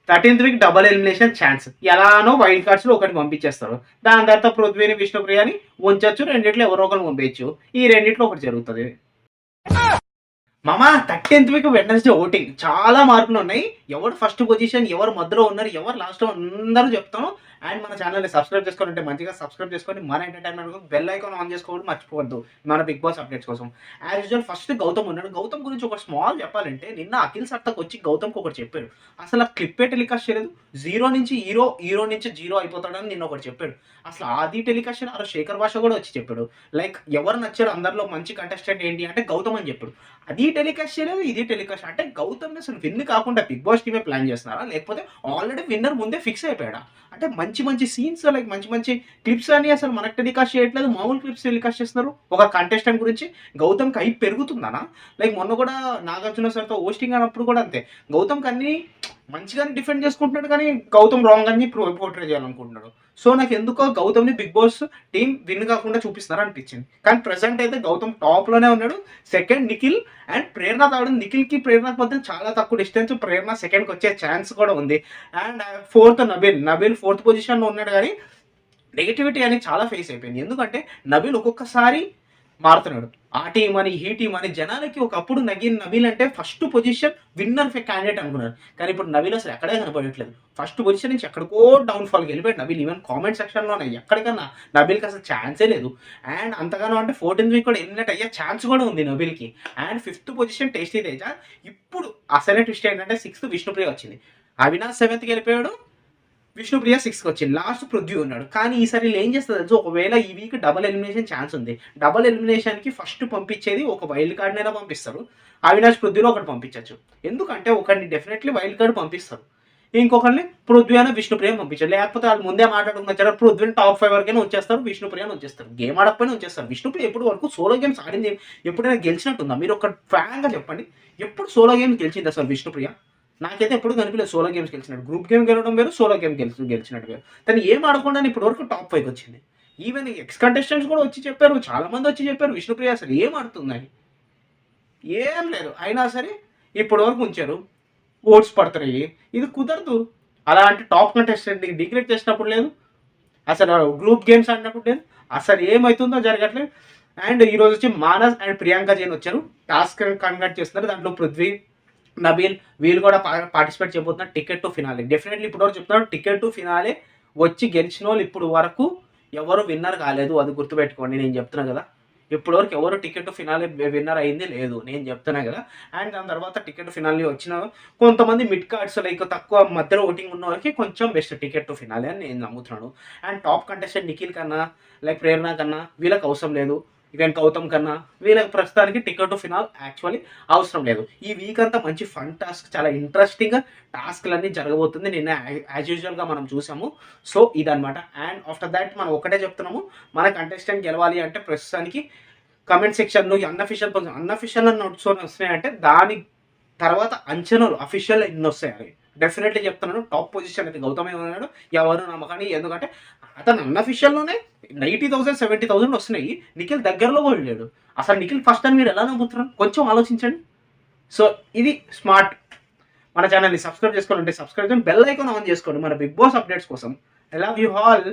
13th week double elimination chance. ఎలానో wild కార్డ్స్‌లో ఒకటి పంపించేస్తారు. దాని తర్వాత పృథ్వీని, విష్ణుప్రియని ఉంచొచ్చు. రెండిట్లో ఎవరో ఒకరిని పంపేయొచ్చు. ఈ రెండిట్లో ఒకటి జరుగుతది. మామ 13th వీక్ వెడ్నెస్‌డే ఓటింగ్. చాలా మార్పులున్నాయి. ఎవరు ఫస్ట్ పొజిషన్, ఎవరు మధ్యలో ఉన్నారు, ఎవరు లాస్ట్‌లో అందరూ చెప్తాను. అండ్ మన ఛానల్‌ని సబ్స్క్రైబ్ చేసుకోవాలంటే మంచిగా సబ్స్క్రైబ్ చేసుకొని మన ఎంటర్‌టైన్‌మెంట్ బెల్ ఐకాన్ ఆన్ చేసుకోవడం మర్చిపోవద్దు. మన బిగ్ బాస్ అప్డేట్స్ కోసం. యాజ్ యూజువల్ ఫస్ట్ గౌతమ్ ఉన్నాడు. గౌతమ్ గురించి ఒక స్మాల్ చెప్పాలంటే నిన్న అఖిల్ సత్తక్ వచ్చి గౌతమ్‌కి ఒకటి చెప్పాడు. అసలు ఆ క్లిప్పే టెలికాస్ట్ చేయలేదు. 0 నుంచి హీరో, హీరో నుంచి 0 అయిపోతాడని నిన్న ఒకటి చెప్పాడు. అసలు ఆది టెలికాస్ట్ ఆ రోజు శేఖర్ భాష కూడా వచ్చి చెప్పాడు. లైక్ ఎవరు నచ్చారు అందరిలో మంచి కంటెస్టెంట్ ఏంటి అంటే గౌతమ్ అని చెప్పాడు. అది టెలికాస్ట్ చేయలేదు, ఇది టెలికాస్ట్ అంటే గౌతమ్‌ని అసలు విన్ కాకుండా బిగ్ బాస్ టీమే ప్లాన్ చేస్తున్నారా? లేకపోతే ఆల్రెడీ విన్నర్ ముందే ఫిక్స్ అయిపోయాడా? అంటే మంచి మంచి సీన్స్ లైక్ మంచి మంచి క్లిప్స్ అని అసలు మనకు టెలికాస్ట్ చేయట్లేదు. మామూలు క్లిప్స్ టెలికాస్ట్ చేస్తున్నారు. ఒక కంటెస్టెంట్ గురించి గౌతమ్‌కి హైప్ పెరుగుతుందనా? లైక్ మొన్న కూడా నాగార్జున సార్‌తో హోస్టింగ్ అన్నప్పుడు కూడా అంతే. గౌతమ్‌కి అన్నీ మంచిగానే డిఫెండ్ చేసుకుంటున్నాడు కానీ గౌతమ్ రాంగ్ అని పోర్ట్రే చేయాలనుకుంటున్నాడు. సో నాకు ఎందుకో గౌతమ్‌ని బిగ్ బాస్ టీమ్ విన్ కాకుండా చూపిస్తున్నారు అనిపించింది. కానీ ప్రెజెంట్ అయితే గౌతమ్ టాప్‌లోనే ఉన్నాడు. Second Nikhil and Prerana third. నిఖిల్‌కి ప్రేరణకి మధ్య చాలా తక్కువ డిస్టెన్స్. ప్రేరణ సెకండ్‌కి వచ్చే ఛాన్స్ కూడా ఉంది. And fourth Nabeel. Nabeel fourth పొజిషన్‌లో ఉన్నాడు కానీ నెగటివిటీ అనేది చాలా ఫేస్ అయిపోయింది. ఎందుకంటే నబీల్ ఒక్కొక్కసారి మారుతున్నాడు. ఆ టీం అని, ఈ టీం అని జనాలకి ఒకప్పుడు నబీల్ అంటే ఫస్ట్ పొజిషన్ విన్నర్ క్యాండిడేట్ అనుకున్నారు. కానీ ఇప్పుడు నబీల్ అసలు ఎక్కడే కనపడట్లేదు. ఫస్ట్ పొజిషన్ నుంచి ఎక్కడికో డౌన్‌ఫాల్‌కి వెళ్ళిపోయాడు నబీల్. ఈవెన్ కామెంట్ సెక్షన్‌లోనే ఎక్కడికన్నా నబీల్‌కి అసలు ఛాన్సే లేదు. అండ్ అంతగానో అంటే 14th వీక్ కూడా ఎలిమినేట్ అయ్యే ఛాన్స్ కూడా ఉంది నబీల్‌కి. And 5th position tasty Teja. ఇప్పుడు అసలైన ట్విస్ట్ ఏంటంటే 6th విష్ణుప్రియ వచ్చింది. అవినాష్ 7థ్‌కి వెళ్ళిపోయాడు. విష్ణుప్రియ 6కి వచ్చింది. లాస్ట్ పృథ్వీ ఉన్నాడు. కానీ ఈసారి వీళ్ళు ఏం చేస్తారు తెలుసా? ఒకవేళ ఈ వీక్ డబుల్ ఎలిమినేషన్ ఛాన్స్ ఉంది. డబుల్ ఎలిమినేషన్‌కి ఫస్ట్ పంపించేది ఒక వైల్డ్ కార్డ్‌నైనా పంపిస్తారు. అవినాష్ పృథ్వీలో ఒకటి పంపించొచ్చు. ఎందుకంటే ఒకరిని డెఫినెట్లీ వైల్డ్ కార్డ్ పంపిస్తారు. ఇంకొకరిని పృథ్వీ అయినా విష్ణుప్రియని పంపించారు. లేకపోతే వాళ్ళు ముందే మాట్లాడుకున్న పృథ్వీని టాప్ 5 వరకైనా వచ్చేస్తారు. విష్ణుప్రియని వచ్చేస్తారు. గేమ్ ఆడకపోయినా వచ్చేస్తారు. విష్ణుప్రియ ఎప్పుడు వరకు సోలో గేమ్స్ ఆడింది ఎప్పుడైనా గెలిచినట్టుందా? మీరు ఒక ఫ్రాంక్‌గా చెప్పండి. ఎప్పుడు సోలో గేమ్స్ గెలిచింది అసలు విష్ణుప్రియ? నాకైతే ఎప్పుడు కనిపించలేదు సోలో గేమ్స్ గెలిచినట్టు. గ్రూప్ గేమ్ గెలవడం వేరు, సోలో గేమ్ గెలిచినట్టు వేరు. తను ఏం ఆడకుండా ఇప్పటి వరకు టాప్ 5కి వచ్చింది. ఈవెన్ ఎక్స్ కంటెస్టెంట్స్ కూడా వచ్చి చెప్పారు. చాలా మంది వచ్చి చెప్పారు విష్ణుప్రియ అసలు ఏం ఆడుతుందని. ఏం లేదు. అయినా సరే ఇప్పటి వరకు ఉంచారు. ఓట్స్ పడుతున్నాయి. ఇది కుదరదు. అలాంటి టాప్ కంటెస్టెంట్‌ని డిగ్రేడ్ చేసినప్పుడు లేదు. అసలు గ్రూప్ గేమ్స్ ఆడినప్పుడు లేదు. అసలు ఏమైతుందో జరగట్లేదు. అండ్ ఈరోజు వచ్చి మానస్ అండ్ ప్రియాంక జైన్ వచ్చారు. టాస్క్ కండక్ట్ చేస్తున్నారు. దాంట్లో పృథ్వీ, నబీల్ వీళ్ళు కూడా పార్టిసిపేట్ చేయబోతున్నారు. Ticket to finale. డెఫినెట్లీ ఇప్పటివరకు చెప్తున్నారు టికెట్ టు ఫినాలే వచ్చి గెలిచిన వాళ్ళు ఇప్పుడు వరకు ఎవరు విన్నర్ కాలేదు. అది గుర్తుపెట్టుకోండి. నేను చెప్తున్నా కదా. ఇప్పటివరకు ఎవరు టికెట్ టు ఫినాలే విన్నర్ అయింది లేదు. నేను చెప్తున్నా కదా. అండ్ దాని తర్వాత టికెట్ టు ఫినాలే వచ్చిన కొంతమంది మిడ్ కార్డ్స్ లైక్ తక్కువ మధ్యలో ఓటింగ్ ఉన్న వాళ్ళకి కొంచెం బెస్ట్ టికెట్ టు ఫినాలే అని నేను నమ్ముతున్నాను. అండ్ టాప్ కంటెస్టెంట్ నిఖిల్ కన్నా లైక్ ప్రేరణ కన్నా వీళ్ళకి అవసరం లేదు. ఈవెన్ గౌతమ్ కన్నా వీళ్ళకి ప్రస్తుతానికి టికెట్ టు ఫినాల్ యాక్చువల్లీ అవసరం లేదు. ఈ వీక్ అంతా మంచి ఫన్ టాస్క్, చాలా ఇంట్రెస్టింగ్‌గా టాస్క్‌లన్నీ జరగబోతుంది. నిన్న యాజ్ యూజువల్‌గా మనం చూసాము. సో ఇదనమాట. అండ్ ఆఫ్టర్ దాట్ మనం ఒకటే చెప్తున్నాము. మన కంటెస్టెంట్ గెలవాలి అంటే ప్రస్తుతానికి కామెంట్ సెక్షన్‌లో ఈ అన్‌అఫీషియల్ నోట్స్ వస్తున్నాయంటే దాని తర్వాత అంచనాలు అఫీషియల్ ఎన్నొస్తాయి. డెఫినెట్లీ చెప్తున్నాను. టాప్ పొజిషన్ అయితే గౌతమే ఉన్నాడు. ఎవరు నమ్మకని. ఎందుకంటే అతను అన్‌అఫీషియల్‌లోనే 90,000, 70,000 వస్తున్నాయి. నిఖిల్ దగ్గరలో కూడా లేడు. అసలు నిఖిల్ ఫస్ట్ అని మీరు ఎలా నమ్ముతున్నారు? కొంచెం ఆలోచించండి. సో ఇది స్మార్ట్. మన ఛానల్‌ని సబ్స్క్రైబ్ చేసుకోవాలంటే సబ్స్క్రైబ్ చేయండి. బెల్ ఐకాన్ ఆన్ చేసుకోండి మన బిగ్ బాస్ అప్డేట్స్ కోసం. I love you all.